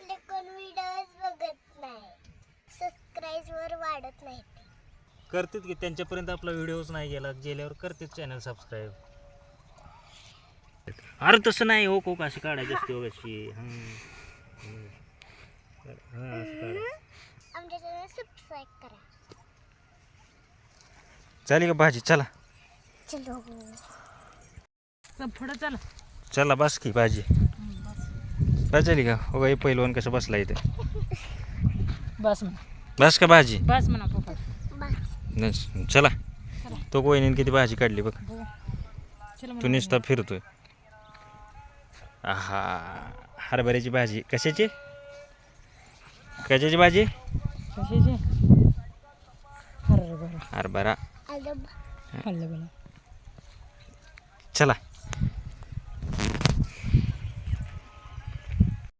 आपले कोण व्हिडिओज बघत नाही, सबस्क्राईबर वाढत नाही. करतात की त्यांच्यापर्यंत आपला व्हिडिओच नाही गेला, गेल्यावर करतात चॅनल सबस्क्राईब. अरे तसं नाही हो कोक अशी काढायची असते हो अशी. आमच्या चॅनल सबस्क्राईब करा. चालेल का भाजी? चला चलो पुढं चला. चला बस की भाजी बस झाली का? हो हे पहिलवान कसं बसला इथे. बस म्हणा, बस का भाजी? बस म्हणा पोपट. नस, चला. तो कोईने किती भाजी काढली बघ. चला तू नुसता फिरतोय. आहा, हरभऱ्याची भाजी. कशाची? कशाची भाजी? कशाची? हरभरा. हरभरा. आलं हल्लं बरं. चला